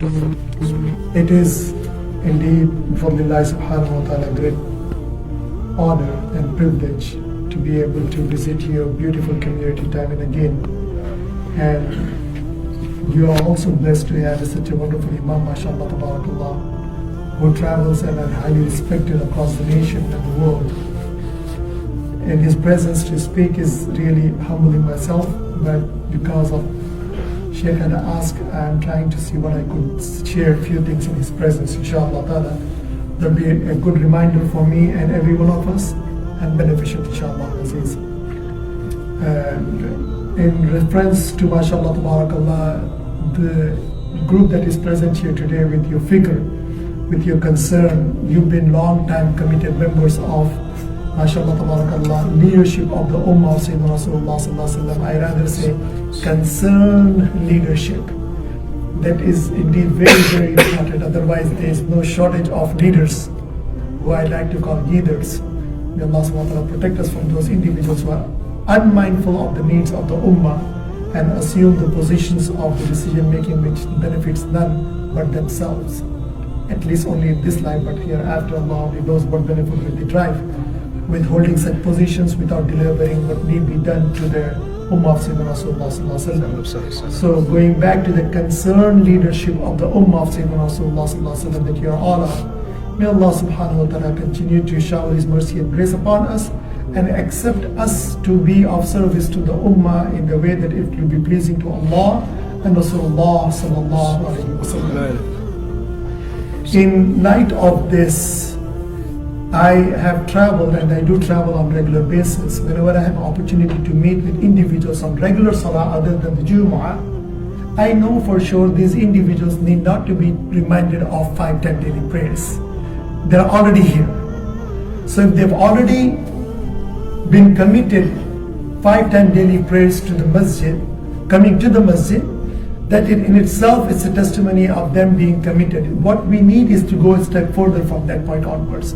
It is indeed from Allah subhanahu wa ta'ala great honor and privilege to be able to visit your beautiful community time and again. And you are also blessed to have such a wonderful Imam, mashallah, tabarakallah, who travels and are highly respected across the nation and the world. In his presence to speak is really humbling myself, but because of Sheikh had asked, I'm trying to see what I could share a few things in his presence, inshallah ta'ala. That'll be a good reminder for me and every one of us, and beneficial, inshallah aziz. In reference to, mashallah tabarakallah, the group that is present here today with your figure, with your concern, you've been long time committed members of, mashallah tabarakallah, leadership of the Ummah of Sayyidina Rasulullah sallallahu alaihi wasallam. I rather say concerned leadership. That is indeed very, very important. Otherwise there is no shortage of leaders, who I like to call leaders. May Allah subhanahu wa ta'ala protect us from those individuals who are unmindful of the needs of the Ummah and assume the positions of the decision making which benefits none but themselves. At least only in this life, but hereafter Allah only knows what benefit will they drive, withholding such positions without delivering what need be done to the Ummah of Sayyidina Rasulullah sallallahu alaihi wasallam. So going back to the concerned leadership of the Ummah of Sayyidina Rasulullah sallallahu alaihi wasallam that you are all of, may Allah subhanahu wa ta'ala continue to shower His mercy and grace upon us and accept us to be of service to the Ummah in the way that it will be pleasing to Allah and Rasulullah sallallahu alaihi wasallam. In light of this, I have traveled and I do travel on regular basis. Whenever I have opportunity to meet with individuals on regular salah other than the Jumu'ah, I know for sure these individuals need not to be reminded of 5-10 daily prayers. They're already here. So if they've already been committed 5-10 daily prayers to the Masjid, coming to the Masjid, that in itself is a testimony of them being committed. What we need is to go a step further from that point onwards.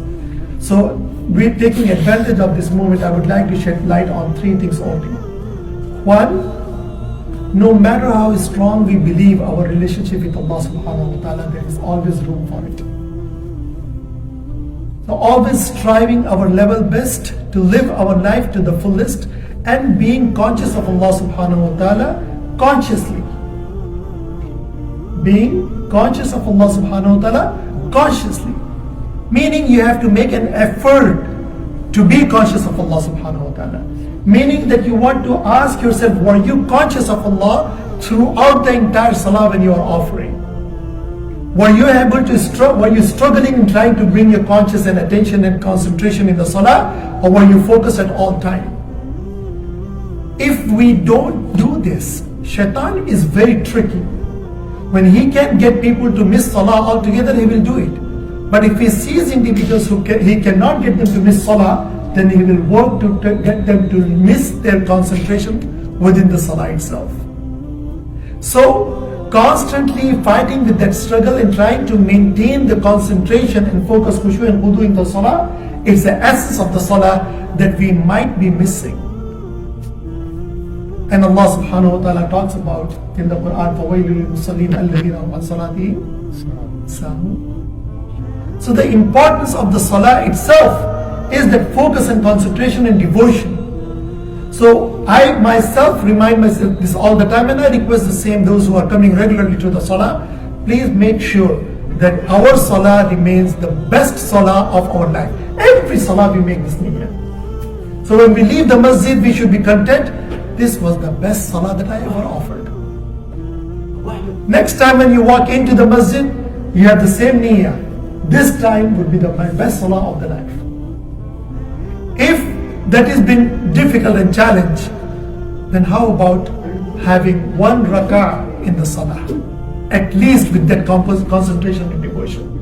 So, we're taking advantage of this moment. I would like to shed light on 3 things only. One, no matter how strong we believe our relationship with Allah subhanahu wa ta'ala, there is always room for it. So always striving our level best to live our life to the fullest and being conscious of Allah subhanahu wa ta'ala consciously. Being conscious of Allah subhanahu wa ta'ala consciously. Meaning you have to make an effort to be conscious of Allah subhanahu wa ta'ala. Meaning that you want to ask yourself, were you conscious of Allah throughout the entire salah when you are offering? Were you able to were you struggling in trying to bring your conscious and attention and concentration in the salah, or were you focused at all time? If we don't do this, shaitan is very tricky. When he can get people to miss salah altogether, he will do it. But if he sees individuals who he cannot get them to miss salah, then he will work to get them to miss their concentration within the salah itself. So, constantly fighting with that struggle and trying to maintain the concentration and focus, khushu and wudu in the salah, is the essence of the salah that we might be missing. And Allah subhanahu wa ta'ala talks about in the Quran, فَوَيْلُ لِلْمُصَلِّينَ الَّذِينَ هُمْ عَنْ صَلَاتِهِمْ سَاهُونَ. So the importance of the salah itself is that focus and concentration and devotion. So I myself remind myself this all the time, and I request the same those who are coming regularly to the salah, please make sure that our salah remains the best salah of our life. Every salah we make this niyyah. So when we leave the masjid, we should be content. This was the best salah that I ever offered. Next time when you walk into the masjid, you have the same niyyah. This time would be my best salah of the life. If that has been difficult and challenge, then how about having 1 rak'ah in the salah? At least with that concentration and devotion.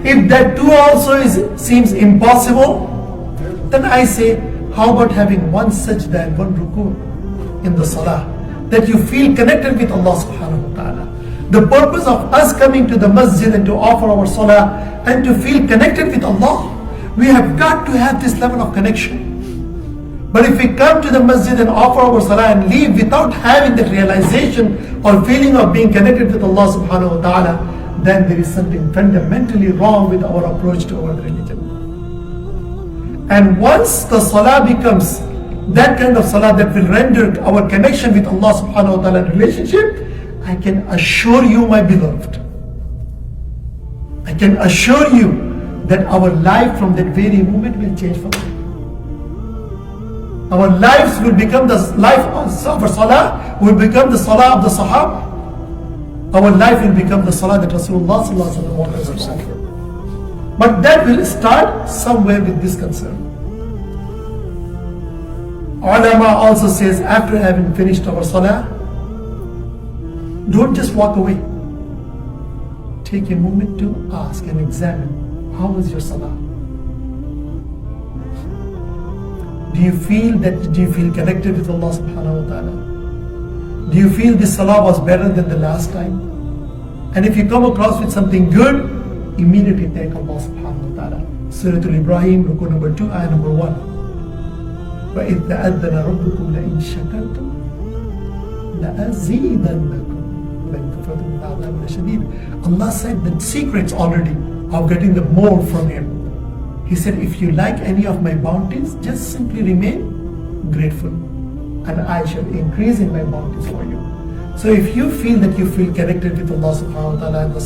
If that too also seems impossible, then I say, how about having 1 sajda and 1 ruku in the salah? That you feel connected with Allah subhanahu wa ta'ala. The purpose of us coming to the masjid and to offer our salah and to feel connected with Allah, we have got to have this level of connection. But if we come to the masjid and offer our salah and leave without having that realization or feeling of being connected with Allah subhanahu wa ta'ala, then there is something fundamentally wrong with our approach to our religion. And once the salah becomes that kind of salah that will render our connection with Allah subhanahu wa ta'ala relationship, I can assure you, my beloved, I can assure you that our life from that very moment will change forever. Our lives will become the life of salah, will become the salah of the Sahaba. Our life will become the salah that Rasulullah sallallahu alaihi wasallam wanted us to offer. But that will start somewhere with this concern. Ulama also says, after having finished our salah, don't just walk away. Take a moment to ask and examine, how was your salah? Do you feel connected with Allah subhanahu wa ta'ala? Do you feel this salah was better than the last time? And if you come across with something good, immediately thank Allah subhanahu wa ta'ala. Surah Al-Ibrahim, Ruku number 2, ayah number 1. وَإِذْ تَأَذَّنَ رَبُّكُمْ لَإِنْ شَكَرْتُمْ لَأَزِيدَنَّكُمْ وَإِنْ كَفَرْتُمْ عَذَابٌ شَدِيدٌ. Allah said the secrets already of getting the more from Him. He said, if you like any of my bounties, just simply remain grateful, and I shall increase in my bounties for you. So if you feel that you feel connected with Allah subhanahu wa ta'ala and the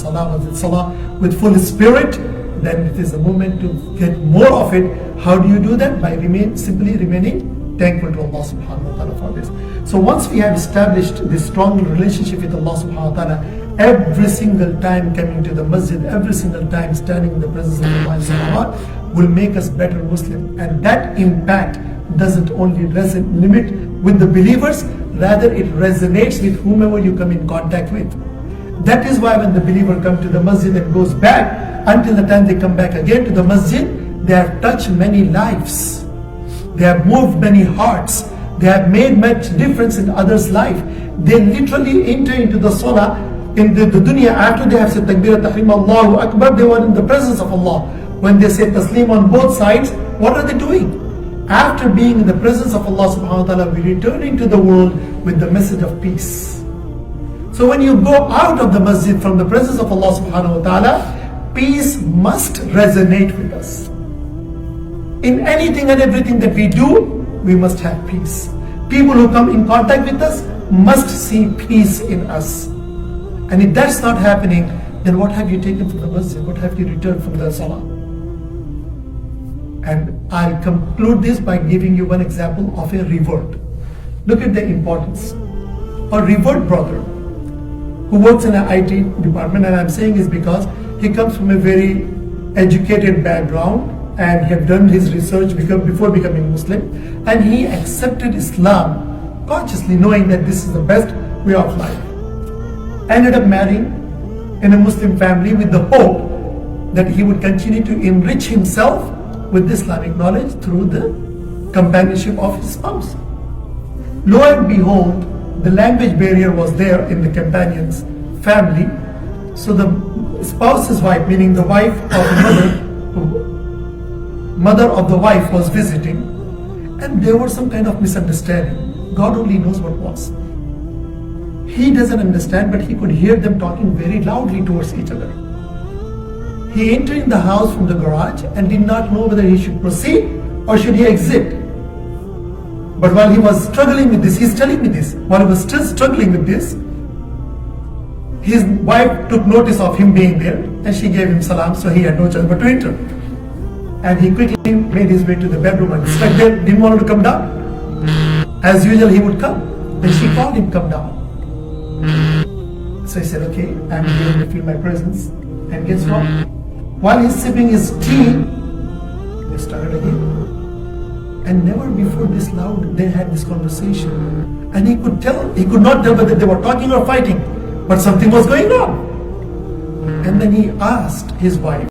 salah with full spirit, then it is a moment to get more of it. How do you do that? By simply remaining thankful to Allah subhanahu wa ta'ala for this. So once we have established this strong relationship with Allah subhanahu wa ta'ala, every single time coming to the masjid, every single time standing in the presence of Allah will make us better Muslim. And that impact doesn't only limit with the believers, rather it resonates with whomever you come in contact with. That is why when the believer comes to the masjid and goes back, until the time they come back again to the masjid, they have touched many lives. They have moved many hearts. They have made much difference in others' life. They literally enter into the salah in the dunya after they have said Takbir Tahrim Allahu Akbar. They were in the presence of Allah. When they say Taslim on both sides, what are they doing? After being in the presence of Allah subhanahu wa ta'ala, we return into the world with the message of peace. So when you go out of the masjid from the presence of Allah subhanahu wa ta'ala, peace must resonate with us. In anything and everything that we do, we must have peace. People who come in contact with us must see peace in us. And if that's not happening, then what have you taken from the masjid? What have you returned from the salah? And I'll conclude this by giving you one example of a revert. Look at the importance. A revert brother who works in an IT department, and I'm saying is because he comes from a very educated background and he had done his research before becoming Muslim, and he accepted Islam consciously, knowing that this is the best way of life. Ended up marrying in a Muslim family with the hope that he would continue to enrich himself with Islamic knowledge through the companionship of his spouse. Lo and behold, the language barrier was there in the companion's family. So the spouse's wife, meaning the wife of the mother of the wife, was visiting, and there was some kind of misunderstanding. God only knows what was. He doesn't understand, but he could hear them talking very loudly towards each other. He entered in the house from the garage and did not know whether he should proceed or should he exit. But while he was struggling with this, he's telling me this, while he was still struggling with this, his wife took notice of him being there and she gave him salam, so he had no choice but to enter. And he quickly made his way to the bedroom and stuck there, didn't want to come down. As usual, he would come. Then she called him, come down. So he said, okay, I'm here to feel my presence. And guess what? While he's sipping his tea, they started again. And never before this loud they had this conversation. And he could not tell whether they were talking or fighting, but something was going on. And then he asked his wife,